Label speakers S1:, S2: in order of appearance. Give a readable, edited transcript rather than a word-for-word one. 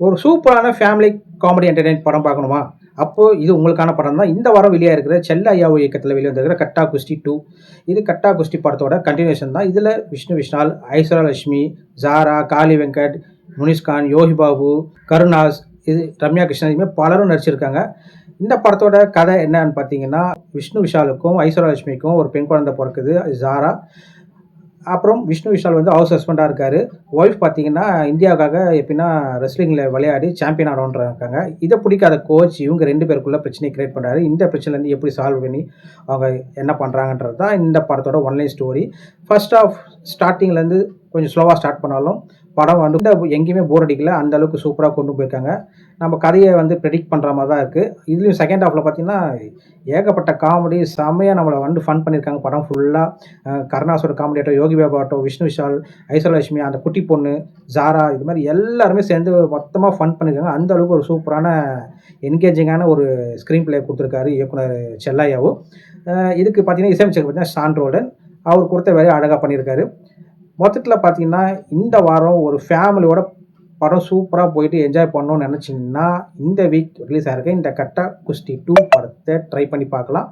S1: ஒரு சூப்பரான family comedy entertain படம் பார்க்கணுமா? அப்போ இது உங்களுக்கான படம் தான். இந்த வாரம் வெளியா இருக்கிற செல்ல ஐயாவு இயக்கத்தில வெளிவந்திருக்கிற கட்டா குஸ்தி 2. இது கட்டா குஸ்தி படத்தோட கன்டினியூஷன் தான். இதில விஷ்ணு விஷால், ஐஸ்வர்யா லட்சுமி, ஜாரா, காளி வெங்கட், முனிஷ்கான், யோகி பாபு, கருணாஸ், இது ரம்யா கிருஷ்ணன் இதுமாரி பலரும் நடிச்சிருக்காங்க. இந்த படத்தோட கதை என்னன்னு பார்த்தீங்கன்னா, விஷ்ணு விஷாலுக்கும், ஐஸ்வர்யா லட்சுமிக்கும் ஒரு பெண் குழந்தை பொறக்குது. ஜாரா. அப்புறம் விஷ்ணு விஷால் வந்து ஹவுஸ் ஹஸ்பண்டாக இருக்காரு. ஒய்ஃப் பார்த்தீங்கன்னா, இந்தியாவுக்காக எப்படின்னா ரெஸ்லிங்கில் விளையாடி சாம்பியன் ஆனவன்றா இருக்காங்க. இதை பிடிக்காத கோச் இவங்க 2 பேருக்குள்ள பிரச்சனையை கிரியேட் பண்ணுறாரு. இந்த பிரச்சனைலேருந்து எப்படி சால்வ் பண்ணி அவங்க என்ன பண்ணுறாங்கன்றது தான் இந்த படத்தோட ஒன்லைன் ஸ்டோரி. ஃபர்ஸ்ட் ஆஃப் ஸ்டார்டிங்லேருந்து கொஞ்சம் ஸ்லோவாக ஸ்டார்ட் பண்ணாலும் படம் வந்து எங்கேயுமே போர் அடிக்கல. அந்த அளவுக்கு சூப்பராக கொண்டு போயிருக்காங்க. நம்ம கதையை வந்து ப்ரெடிக்ட் பண்ணுற மாதிரி தான் இருக்குது. இதுலேயும் செகண்ட் ஹாஃபில் பார்த்தீங்கன்னா, ஏகப்பட்ட காமெடி செம்மையாக நம்மளை வந்து ஃபன் பண்ணியிருக்காங்க படம் ஃபுல்லாக. கருணாஸோட காமெடி ஆகட்டும், யோகி பாபு ஆகட்டும், விஷ்ணு விஷால், ஐஸ்வர்யா லட்சுமி, அந்த குட்டி பொண்ணு, ஜாரா இது மாதிரி எல்லாருமே சேர்ந்து மொத்தமாக ஃபன் பண்ணியிருக்காங்க. அந்த அளவுக்கு ஒரு சூப்பரான என்கேஜிங்கான ஒரு ஸ்க்ரீன் பிளே கொடுத்துருக்காரு இயக்குனர் செல்லையாவு. இதுக்கு பார்த்தீங்கன்னா இசையமைச்சர் பார்த்தீங்கன்னா ஷான் ரோல்டன். அவர் கொடுத்த வேலையை அழகாக பண்ணியிருக்காரு. மொத்தத்தில் பார்த்தீங்கன்னா இந்த வாரம் ஒரு ஃபேமிலியோட படம் சூப்பராக போயிட்டு என்ஜாய் பண்ணணும்னு நினச்சிங்கன்னா இந்த வீக் ரிலீஸ் ஆகிருக்க இந்த கட்டா குஸ்தி 2 படத்தை ட்ரை பண்ணி பார்க்கலாம்.